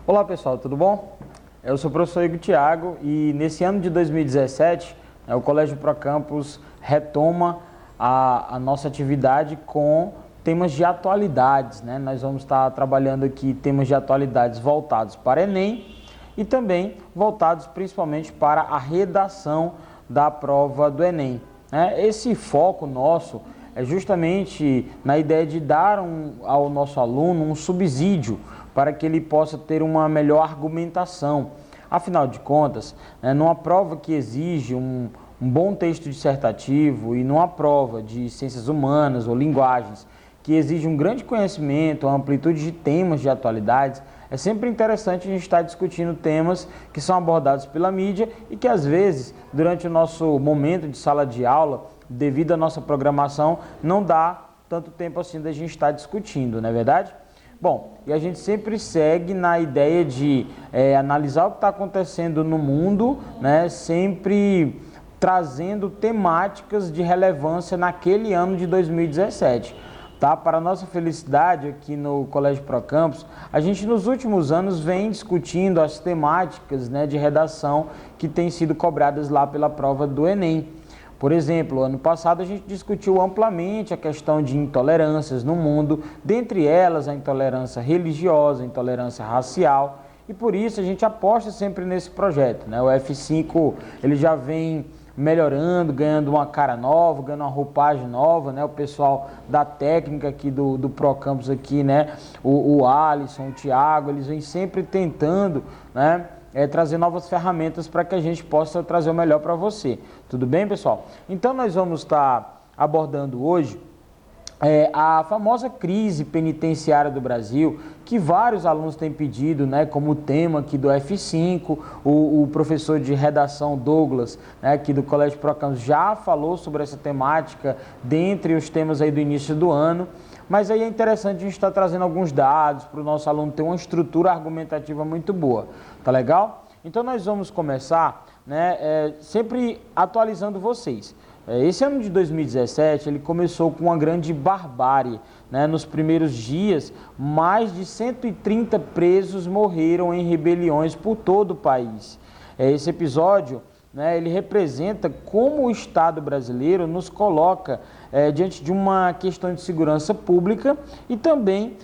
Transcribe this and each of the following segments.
Olá pessoal, tudo bom? Eu sou o professor Igor Thiago e nesse ano de 2017, o Colégio Procampus retoma a nossa atividade com temas de atualidades, né? Nós vamos estar trabalhando aqui temas de atualidades voltados para Enem e também voltados principalmente para a redação da prova do Enem, né? Esse foco nosso é justamente na ideia de dar ao nosso aluno um subsídio para que ele possa ter uma melhor argumentação. Afinal de contas, numa prova que exige um bom texto dissertativo e numa prova de ciências humanas ou linguagens que exige um grande conhecimento, uma amplitude de temas de atualidades, é sempre interessante a gente estar discutindo temas que são abordados pela mídia e que às vezes, durante o nosso momento de sala de aula, devido à nossa programação, não dá tanto tempo assim da gente estar discutindo, não é verdade? Bom, e a gente sempre segue na ideia de analisar o que está acontecendo no mundo, né, sempre trazendo temáticas de relevância naquele ano de 2017. Tá? Para a nossa felicidade aqui no Colégio Procampus, a gente nos últimos anos vem discutindo as temáticas, né, de redação que têm sido cobradas lá pela prova do Enem. Por exemplo, ano passado a gente discutiu amplamente a questão de intolerâncias no mundo, dentre elas a intolerância religiosa, a intolerância racial, e por isso a gente aposta sempre nesse projeto, né? O F5 ele já vem melhorando, ganhando uma cara nova, ganhando uma roupagem nova, né? O pessoal da técnica aqui do Procampus aqui, né? O Alisson, o Thiago, eles vêm sempre tentando, né, trazer novas ferramentas para que a gente possa trazer o melhor para você. Tudo bem, pessoal? Então, nós vamos estar abordando hoje a famosa crise penitenciária do Brasil, que vários alunos têm pedido, né, como tema aqui do F5, o professor de redação Douglas, né, aqui do Colégio Procampus, já falou sobre essa temática, dentre os temas aí do início do ano. Mas aí é interessante a gente estar trazendo alguns dados para o nosso aluno ter uma estrutura argumentativa muito boa. Tá legal? Então nós vamos começar, né, sempre atualizando vocês. Esse ano de 2017 ele começou com uma grande barbárie, né? Nos primeiros dias, mais de 130 presos morreram em rebeliões por todo o país. Esse episódio, né, ele representa como o Estado brasileiro nos coloca diante de uma questão de segurança pública e também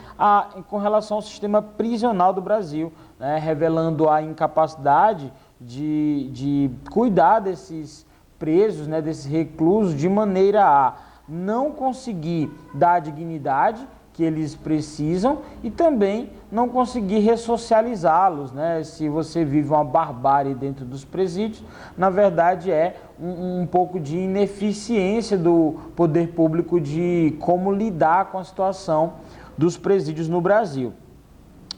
com relação ao sistema prisional do Brasil, né, revelando a incapacidade de cuidar desses presos, né, desses reclusos, de maneira a não conseguir dar a dignidade que eles precisam e também não conseguir ressocializá-los, né? Se você vive uma barbárie dentro dos presídios, na verdade é um pouco de ineficiência do poder público de como lidar com a situação dos presídios no Brasil.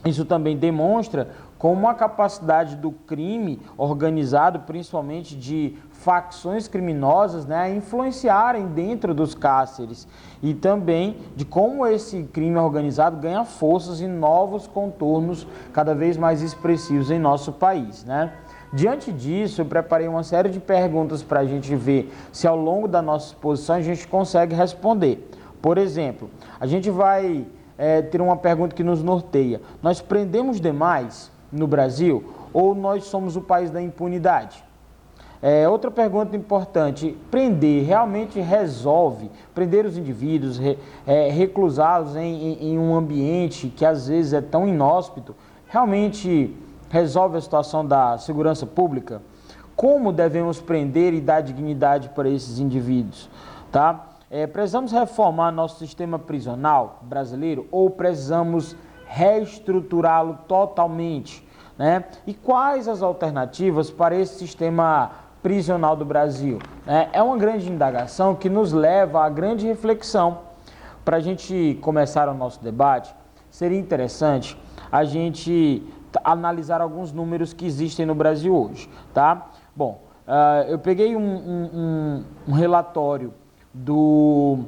Isso também demonstra como a capacidade do crime organizado, principalmente de facções criminosas, né, influenciarem dentro dos cárceres e também de como esse crime organizado ganha forças e novos contornos cada vez mais expressivos em nosso país, né? Diante disso, eu preparei uma série de perguntas para a gente ver se ao longo da nossa exposição a gente consegue responder. Por exemplo, a gente vai ter uma pergunta que nos norteia. Nós prendemos demais no Brasil ou nós somos o país da impunidade? Outra pergunta importante, prender realmente resolve? Prender os indivíduos, reclusá-los em um ambiente que às vezes é tão inóspito, realmente resolve a situação da segurança pública? Como devemos prender e dar dignidade para esses indivíduos? Tá? Precisamos reformar nosso sistema prisional brasileiro ou precisamos reestruturá-lo totalmente, né? E quais as alternativas para esse sistema prisional do Brasil? É uma grande indagação que nos leva à grande reflexão. Para a gente começar o nosso debate, seria interessante a gente analisar alguns números que existem no Brasil hoje, tá? Bom, eu peguei um relatório do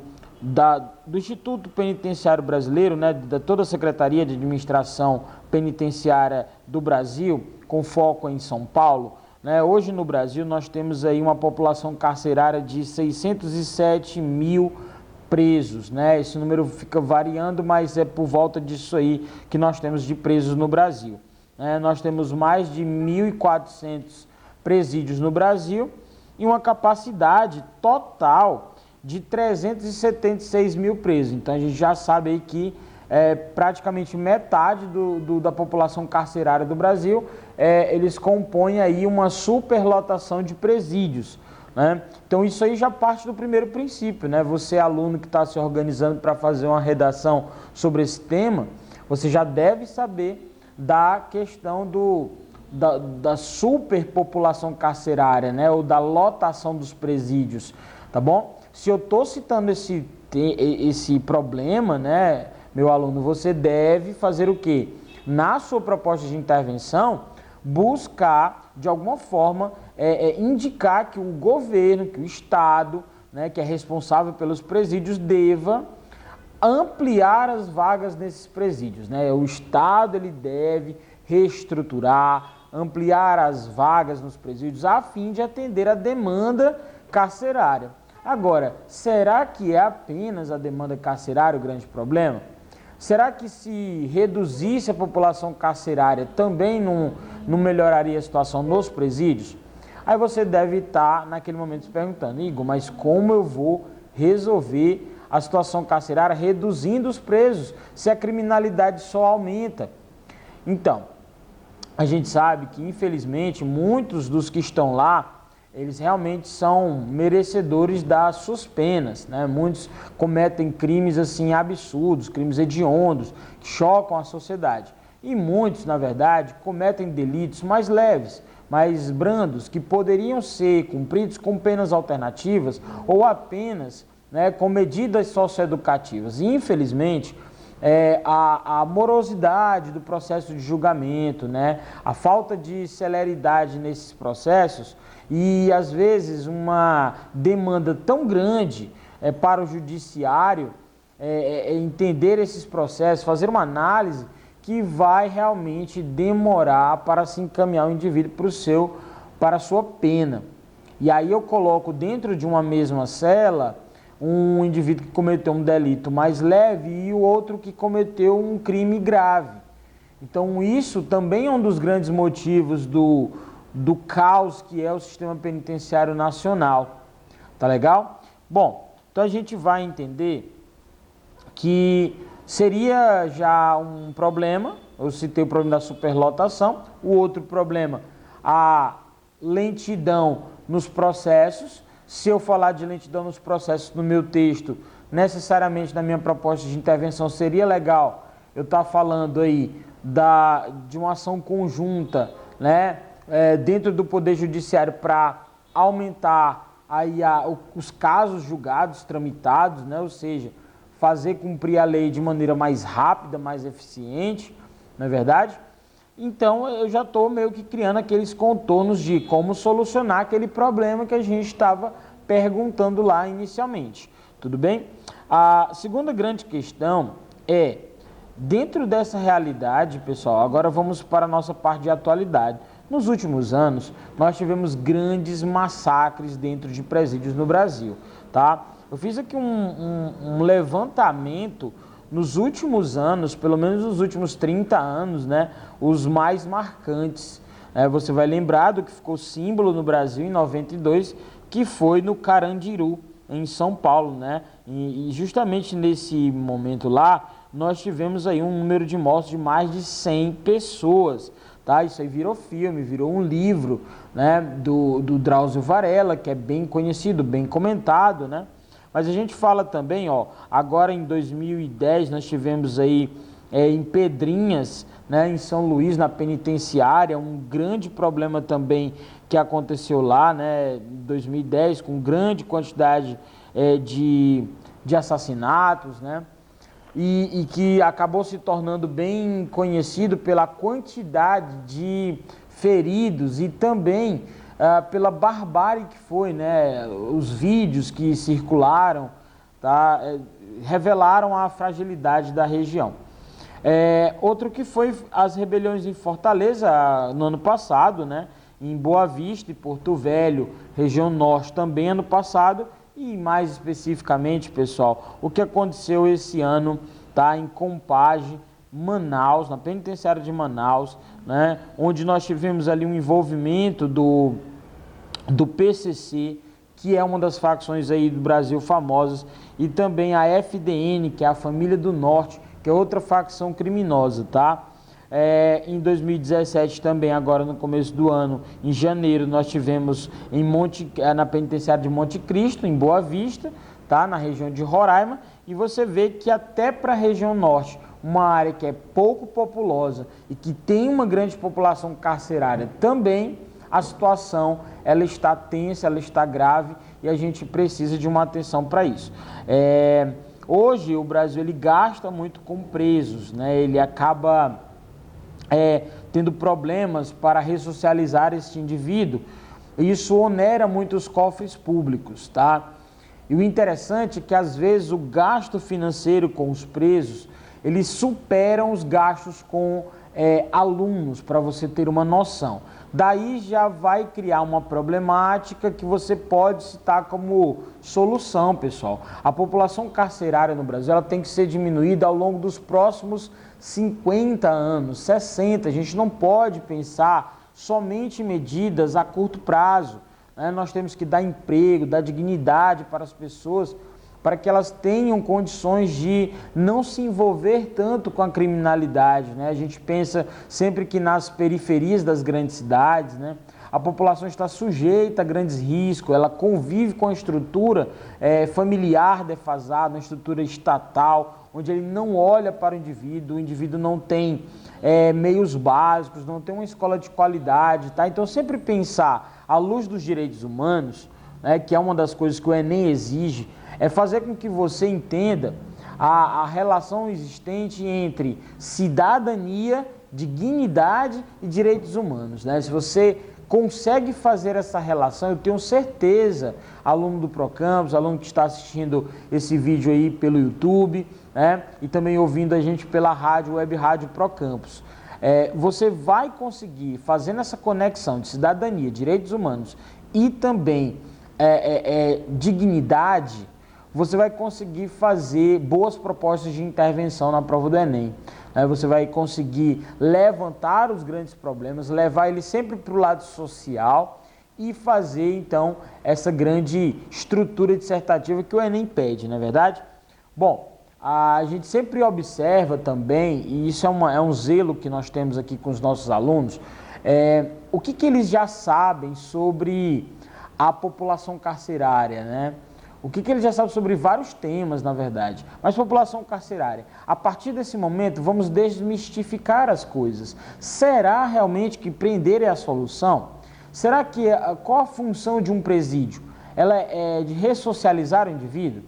Instituto Penitenciário Brasileiro, né, da toda a Secretaria de Administração Penitenciária do Brasil, com foco em São Paulo, né? Hoje no Brasil nós temos aí uma população carcerária de 607 mil presos, né? Esse número fica variando, mas é por volta disso aí que nós temos de presos no Brasil. né? Nós temos mais de 1.400 presídios no Brasil e uma capacidade total de 376 mil presos. Então a gente já sabe aí que praticamente metade da população carcerária do Brasil, eles compõem aí uma superlotação de presídios, né? Então isso aí já parte do primeiro princípio, né? Você, aluno que está se organizando para fazer uma redação sobre esse tema, você já deve saber da questão da superpopulação carcerária, né? Ou da lotação dos presídios, tá bom? Se eu estou citando esse problema, né, meu aluno, você deve fazer o quê? Na sua proposta de intervenção, buscar, de alguma forma, indicar que o governo, que o Estado, né, que é responsável pelos presídios, deva ampliar as vagas nesses presídios, né? O Estado ele deve reestruturar, ampliar as vagas nos presídios a fim de atender a demanda carcerária. Agora, será que é apenas a demanda carcerária o grande problema? Será que se reduzisse a população carcerária também não melhoraria a situação nos presídios? Aí você deve estar naquele momento se perguntando, Igor, mas como eu vou resolver a situação carcerária reduzindo os presos se a criminalidade só aumenta? Então, a gente sabe que infelizmente muitos dos que estão lá, eles realmente são merecedores das suas penas, né? Muitos cometem crimes assim absurdos, crimes hediondos, que chocam a sociedade. E muitos, na verdade, cometem delitos mais leves, mais brandos, que poderiam ser cumpridos com penas alternativas ou apenas, né, com medidas socioeducativas. E, infelizmente, a morosidade do processo de julgamento, né, a falta de celeridade nesses processos e, às vezes, uma demanda tão grande para o judiciário entender esses processos, fazer uma análise que vai realmente demorar para se encaminhar o indivíduo para a sua pena. E aí eu coloco dentro de uma mesma cela um indivíduo que cometeu um delito mais leve e o outro que cometeu um crime grave. Então isso também é um dos grandes motivos do caos que é o sistema penitenciário nacional. Tá legal? Bom, então a gente vai entender que seria já um problema, eu citei o problema da superlotação, o outro problema, a lentidão nos processos. Se eu falar de lentidão nos processos no meu texto, necessariamente na minha proposta de intervenção seria legal eu estar falando aí de uma ação conjunta, né, dentro do Poder Judiciário para aumentar aí os casos julgados, tramitados, né, ou seja, fazer cumprir a lei de maneira mais rápida, mais eficiente, não é verdade? Então eu já estou meio que criando aqueles contornos de como solucionar aquele problema que a gente estava perguntando lá inicialmente. Tudo bem? A segunda grande questão é, dentro dessa realidade, pessoal, agora vamos para a nossa parte de atualidade. Nos últimos anos, nós tivemos grandes massacres dentro de presídios no Brasil, tá? Eu fiz aqui um levantamento nos últimos anos, pelo menos nos últimos 30 anos, né, os mais marcantes. Você vai lembrar do que ficou símbolo no Brasil em 92, que foi no Carandiru, em São Paulo, né? E justamente nesse momento lá, nós tivemos aí um número de mortes de mais de 100 pessoas, tá? Isso aí virou filme, virou um livro, né, do Drauzio Varela, que é bem conhecido, bem comentado, né? Mas a gente fala também, ó, agora em 2010 nós tivemos aí em Pedrinhas, né, em São Luís, na penitenciária, um grande problema também que aconteceu lá, né, em 2010, com grande quantidade de assassinatos, né, e que acabou se tornando bem conhecido pela quantidade de feridos e também pela barbárie que foi, né? Os vídeos que circularam, tá? Revelaram a fragilidade da região. Outro que foi as rebeliões em Fortaleza no ano passado, né? Em Boa Vista e Porto Velho, região norte também ano passado, e mais especificamente, pessoal, o que aconteceu esse ano, tá? Em Combagem, Manaus, na penitenciária de Manaus, né, onde nós tivemos ali um envolvimento do PCC, que é uma das facções aí do Brasil famosas, e também a FDN, que é a Família do Norte, que é outra facção criminosa, tá? Em 2017 também, agora no começo do ano, em janeiro, nós tivemos na penitenciária de Monte Cristo, em Boa Vista, tá? Na região de Roraima, e você vê que até para a região norte, uma área que é pouco populosa e que tem uma grande população carcerária também, a situação ela está tensa, ela está grave e a gente precisa de uma atenção para isso. Hoje o Brasil ele gasta muito com presos, né? Ele acaba tendo problemas para ressocializar esse indivíduo. Isso onera muito os cofres públicos, tá? E o interessante é que às vezes o gasto financeiro com os presos, eles superam os gastos com alunos, para você ter uma noção. Daí já vai criar uma problemática que você pode citar como solução, pessoal. A população carcerária no Brasil ela tem que ser diminuída ao longo dos próximos 50 anos, 60. A gente não pode pensar somente em medidas a curto prazo. Nós temos que dar emprego, dar dignidade para as pessoas, para que elas tenham condições de não se envolver tanto com a criminalidade, né? A gente pensa sempre que nas periferias das grandes cidades, né, a população está sujeita a grandes riscos, ela convive com a estrutura familiar defasada, uma estrutura estatal, onde ele não olha para o indivíduo não tem meios básicos, não tem uma escola de qualidade, tá? Então sempre pensar à luz dos direitos humanos, né, que é uma das coisas que o Enem exige, é fazer com que você entenda a relação existente entre cidadania, dignidade e direitos humanos, né? Se você consegue fazer essa relação, eu tenho certeza, aluno do Procampus, aluno que está assistindo esse vídeo aí pelo YouTube, né, e também ouvindo a gente pela rádio, web rádio Procampus, você vai conseguir, fazendo essa conexão de cidadania, direitos humanos e também dignidade, você vai conseguir fazer boas propostas de intervenção na prova do Enem. Você vai conseguir levantar os grandes problemas, levar ele sempre para o lado social e fazer, então, essa grande estrutura dissertativa que o Enem pede, não é verdade? Bom, a gente sempre observa também, e isso é um zelo que nós temos aqui com os nossos alunos, o que eles já sabem sobre a população carcerária, né? O que ele já sabe sobre vários temas, na verdade, mas população carcerária. A partir desse momento, vamos desmistificar as coisas. Será realmente que prender é a solução? Será que qual a função de um presídio? Ela é de ressocializar o indivíduo?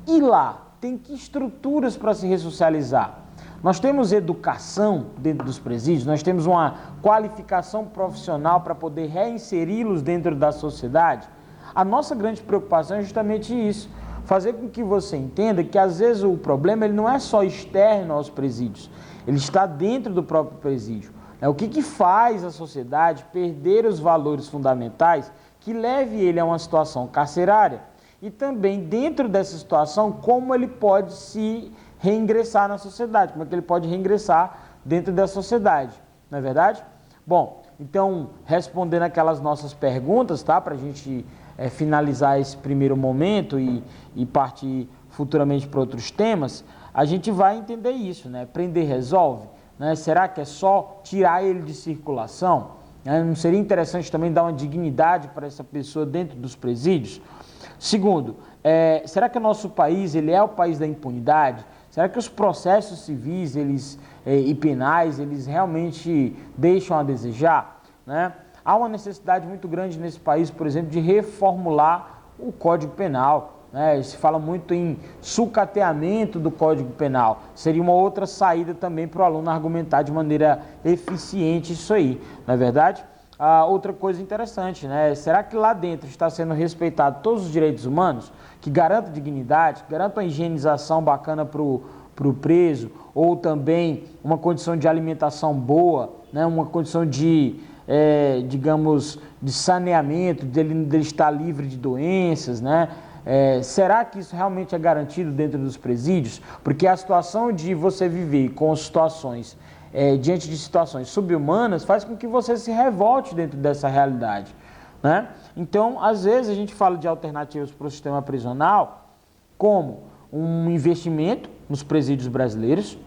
E lá, tem que estruturas para se ressocializar? Nós temos educação dentro dos presídios, nós temos uma qualificação profissional para poder reinseri-los dentro da sociedade? A nossa grande preocupação é justamente isso, fazer com que você entenda que às vezes o problema ele não é só externo aos presídios, ele está dentro do próprio presídio. O que faz a sociedade perder os valores fundamentais que leve ele a uma situação carcerária? E também dentro dessa situação, como ele pode se reingressar na sociedade, como é que ele pode reingressar dentro da sociedade, não é verdade? Bom, então, respondendo aquelas nossas perguntas, tá, para a gente finalizar esse primeiro momento e partir futuramente para outros temas, a gente vai entender isso, né? Prender resolve, né? Será que é só tirar ele de circulação? Não seria interessante também dar uma dignidade para essa pessoa dentro dos presídios? Segundo, será que o nosso país ele é o país da impunidade? Será que os processos civis e penais eles realmente deixam a desejar, né? Há uma necessidade muito grande nesse país, por exemplo, de reformular o Código Penal, né? Se fala muito em sucateamento do Código Penal. Seria uma outra saída também para o aluno argumentar de maneira eficiente isso aí, não é verdade? Outra coisa interessante, né? Será que lá dentro está sendo respeitado todos os direitos humanos, que garantam dignidade, que garantam a higienização bacana para o preso, ou também uma condição de alimentação boa, né? Uma condição de digamos, de saneamento, dele estar livre de doenças, né? Será que isso realmente é garantido dentro dos presídios? Porque a situação de você viver com situações, diante de situações subhumanas, faz com que você se revolte dentro dessa realidade, né? Então, às vezes, a gente fala de alternativas para o sistema prisional, como um investimento nos presídios brasileiros.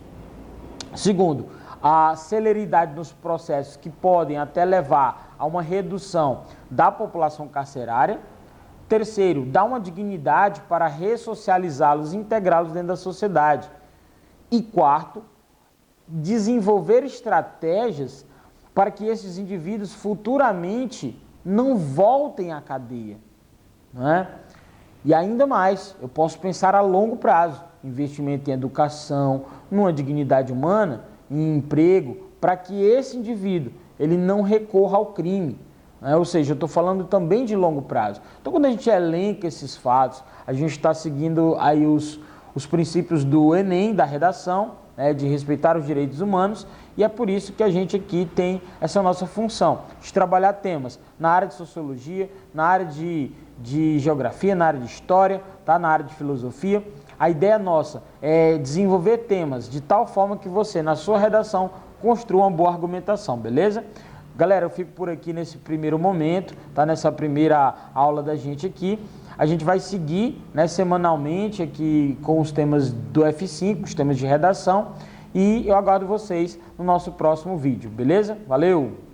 Segundo, a celeridade nos processos que podem até levar a uma redução da população carcerária. Terceiro, dar uma dignidade para ressocializá-los e integrá-los dentro da sociedade. E quarto, desenvolver estratégias para que esses indivíduos futuramente não voltem à cadeia, não é? E ainda mais, eu posso pensar a longo prazo, investimento em educação, numa dignidade humana, em emprego, para que esse indivíduo ele não recorra ao crime. Ou seja, eu estou falando também de longo prazo. Então, quando a gente elenca esses fatos, a gente está seguindo aí os princípios do Enem, da redação, de respeitar os direitos humanos, e é por isso que a gente aqui tem essa nossa função, de trabalhar temas na área de sociologia, na área de geografia, na área de história, tá? Na área de filosofia. A ideia nossa é desenvolver temas de tal forma que você, na sua redação, construa uma boa argumentação, beleza? Galera, eu fico por aqui nesse primeiro momento, tá? Nessa primeira aula da gente aqui. A gente vai seguir, né, semanalmente aqui com os temas do F5, os temas de redação. E eu aguardo vocês no nosso próximo vídeo, beleza? Valeu!